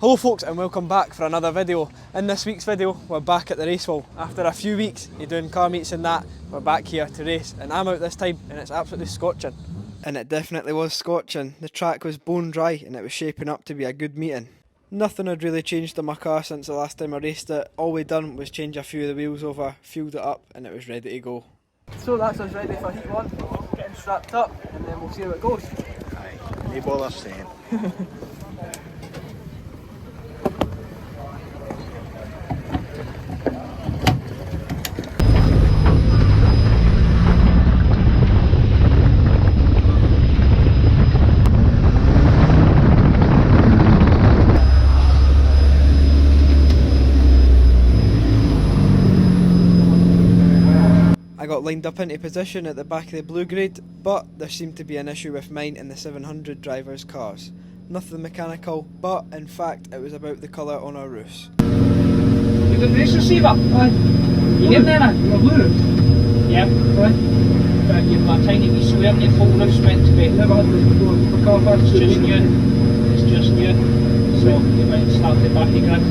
Hello folks and welcome back for another video. In this week's video we're back at the Racewall. After a few weeks of doing car meets and that, we're back here to race and I'm out this time and it's absolutely scorching. And it definitely was scorching. The track was bone dry and it was shaping up to be a good meeting. Nothing had really changed on my car since the last time I raced it. All we done was change a few of the wheels over, fueled it up and it was ready to go. So that's us ready for heat one, getting strapped up and then we'll see how it goes. Aye, no bother saying. I got lined up into position at the back of the blue grade, but there seemed to be an issue with mine and the 700 drivers' cars. Nothing mechanical, but in fact it was about the colour on our roofs. You got the race receiver? Aye. You in there now? You're blue? Yeah. Aye. But you've got a tiny wee square and your full roof's meant to be. Never had this before. For car parts. It's just new. It's just new. So you might start the back of grid.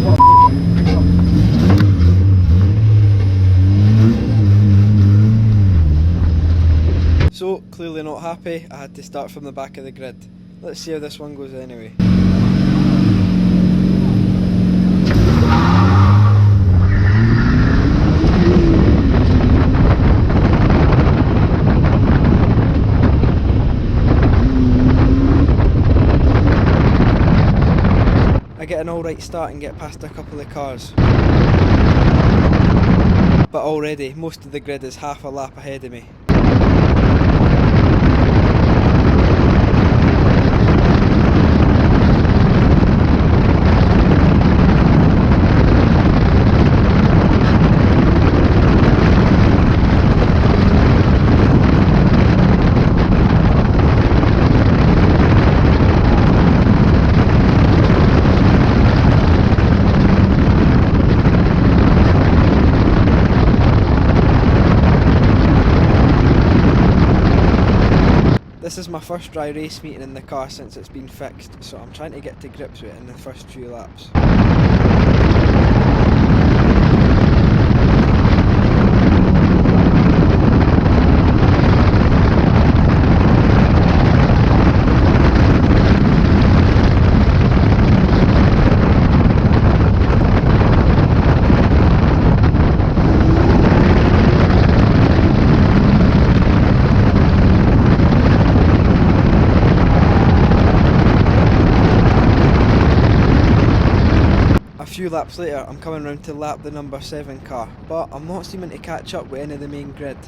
So, clearly not happy, I had to start from the back of the grid. Let's see how this one goes anyway. I get an alright start and get past a couple of cars. But already, most of the grid is half a lap ahead of me. This is my first dry race meeting in the car since it's been fixed, so I'm trying to get to grips with it in the first few laps. A few laps later I'm coming round to lap the number 7 car, but I'm not seeming to catch up with any of the main grid.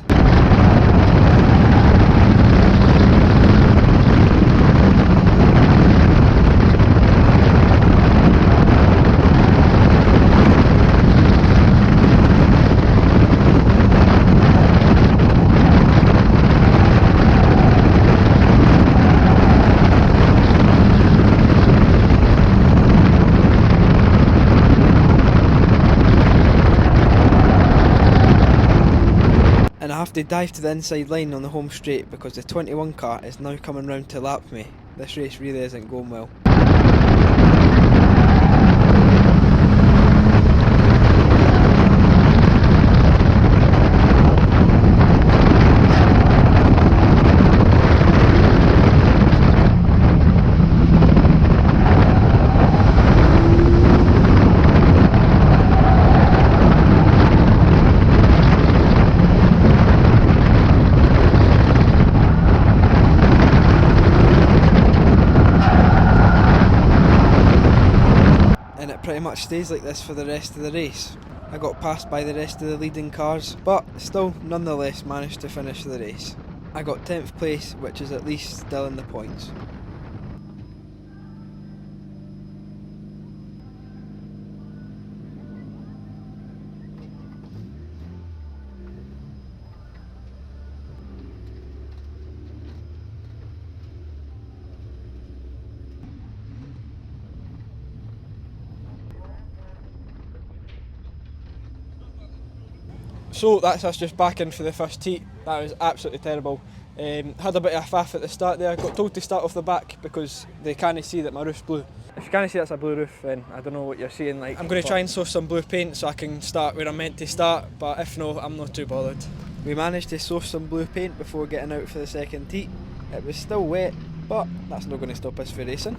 And I have to dive to the inside line on the home straight because the 21 car is now coming round to lap me. This race really isn't going well. Pretty much stays like this for the rest of the race. I got passed by the rest of the leading cars, but still nonetheless managed to finish the race. I got 10th place, which is at least still in the points. So that's us just back in for the first heat. That was absolutely terrible. Had a bit of a faff at the start there. Got told to start off the back because they can't see that my roof's blue. If you can't see that's a blue roof, then I don't know what you're seeing like. I'm going to try and source some blue paint so I can start where I'm meant to start, but if no, I'm not too bothered. We managed to source some blue paint before getting out for the second heat. It was still wet, but that's not going to stop us for racing.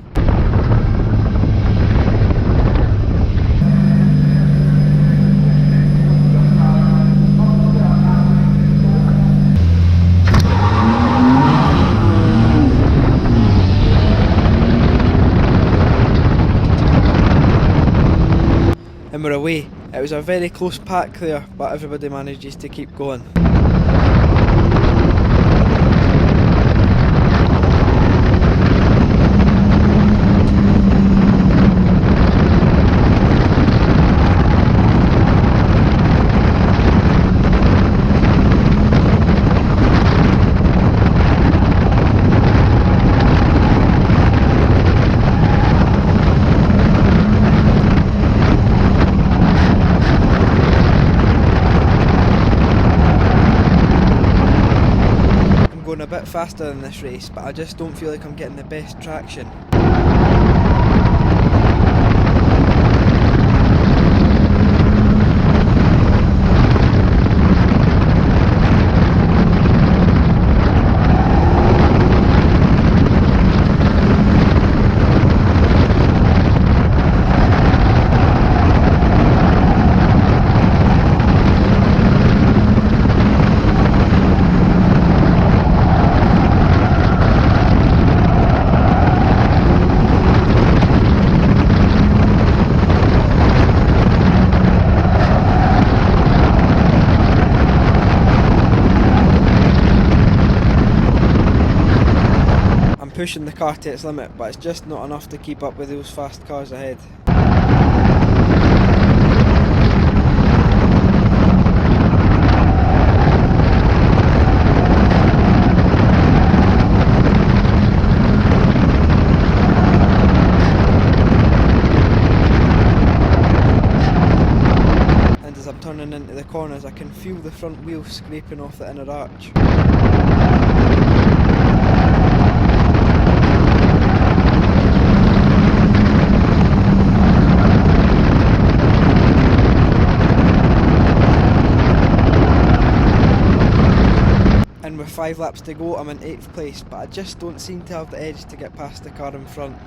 And we're away. It was a very close pack there, but everybody manages to keep going. A bit faster in this race, but I just don't feel like I'm getting the best traction. Pushing the car to its limit, but it's just not enough to keep up with those fast cars ahead. And as I'm turning into the corners, I can feel the front wheel scraping off the inner arch. And with 5 laps to go, I'm in 8th place, but I just don't seem to have the edge to get past the car in front.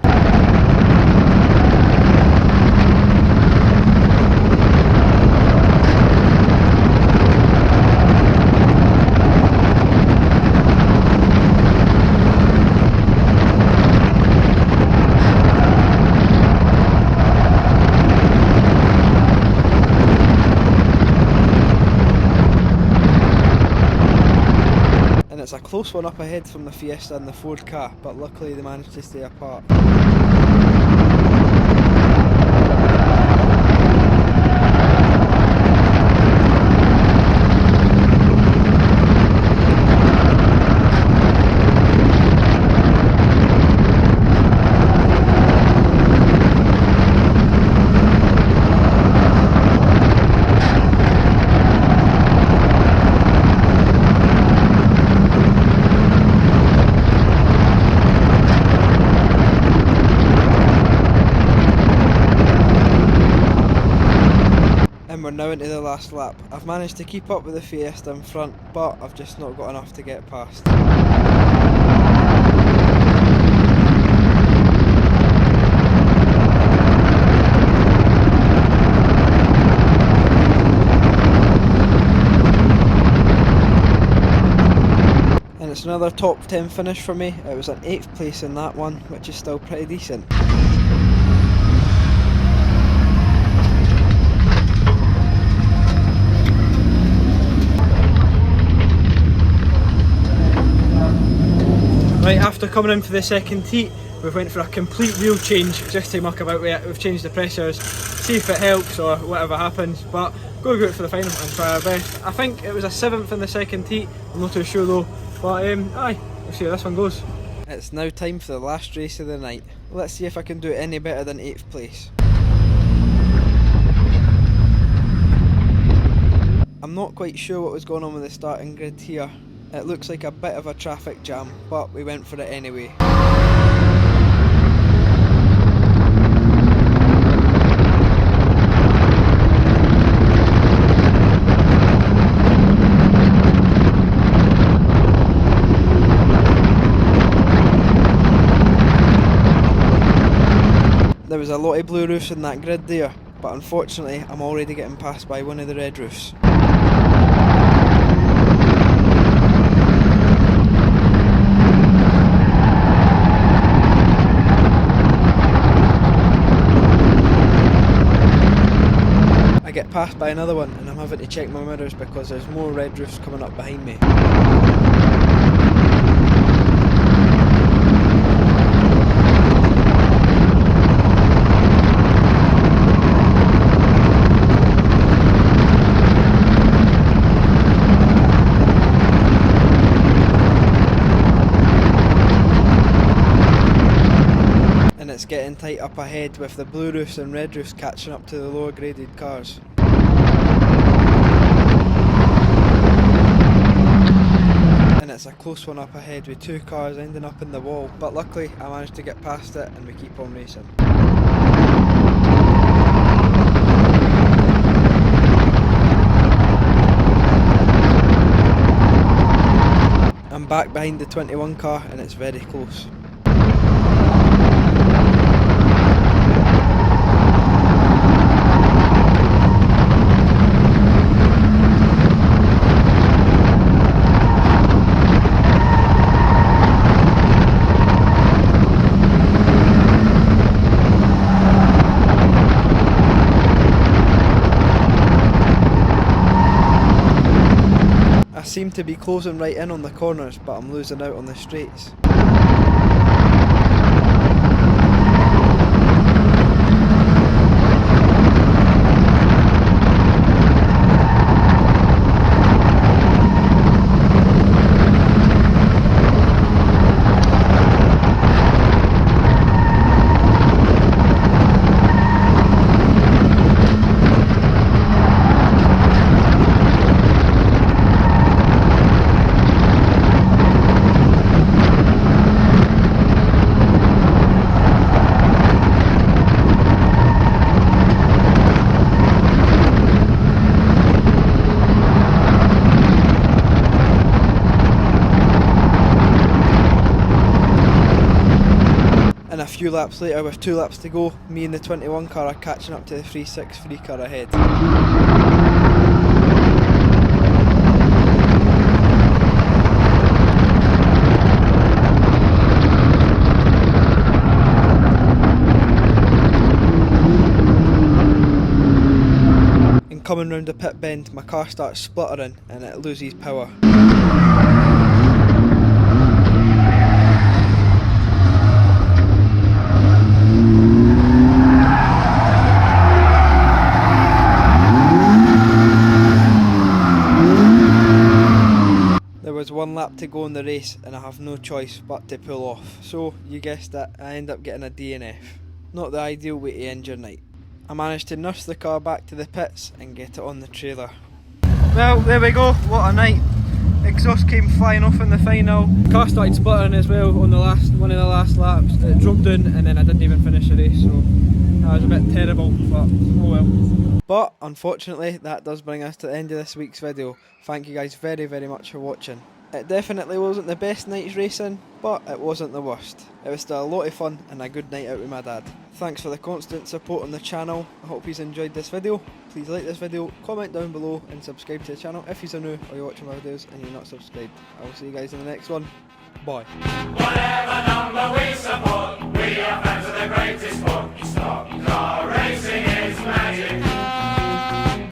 It's a close one up ahead from the Fiesta and the Ford car, but luckily they managed to stay apart. We're now into the last lap. I've managed to keep up with the Fiesta in front, but I've just not got enough to get past. And it's another top 10 finish for me. It was an 8th place in that one, which is still pretty decent. Right, after coming in for the second heat, we've went for a complete wheel change just to muck about with it. We've changed the pressures, see if it helps or whatever happens, but go for the final and try our best. I think it was a 7th in the second heat, I'm not too sure though, but aye, we'll see how this one goes. It's now time for the last race of the night. Let's see if I can do it any better than 8th place. I'm not quite sure what was going on with the starting grid here, It looks like a bit of a traffic jam, but we went for it anyway. There was a lot of blue roofs in that grid there, but unfortunately I'm already getting passed by one of the red roofs. I get passed by another one and I'm having to check my mirrors because there's more red roofs coming up behind me. It's getting tight up ahead with the blue roofs and red roofs catching up to the lower graded cars. And it's a close one up ahead with two cars ending up in the wall, but luckily I managed to get past it and we keep on racing. I'm back behind the 21 car and it's very close. I seem to be closing right in on the corners, but I'm losing out on the straights. And a few laps later, with 2 laps to go, me and the 21 car are catching up to the 363 car ahead. And coming round the pit bend, my car starts spluttering and it loses power. There was 1 lap to go in the race and I have no choice but to pull off, so you guessed it, I end up getting a DNF. Not the ideal way to end your night. I managed to nurse the car back to the pits and get it on the trailer. Well, there we go, what a night. Exhaust came flying off in the final. Car started spluttering as well on one of the last laps. It drove down and then I didn't even finish the race, so that was a bit terrible, but oh well. But unfortunately that does bring us to the end of this week's video. Thank you guys very much for watching. It definitely wasn't the best night's racing, but it wasn't the worst. It was still a lot of fun and a good night out with my dad. Thanks for the constant support on the channel. I hope you've enjoyed this video. Please like this video, comment down below and subscribe to the channel if you're new or you're watching my videos and you're not subscribed. I will see you guys in the next one. Bye. Whatever number we support, we are fans.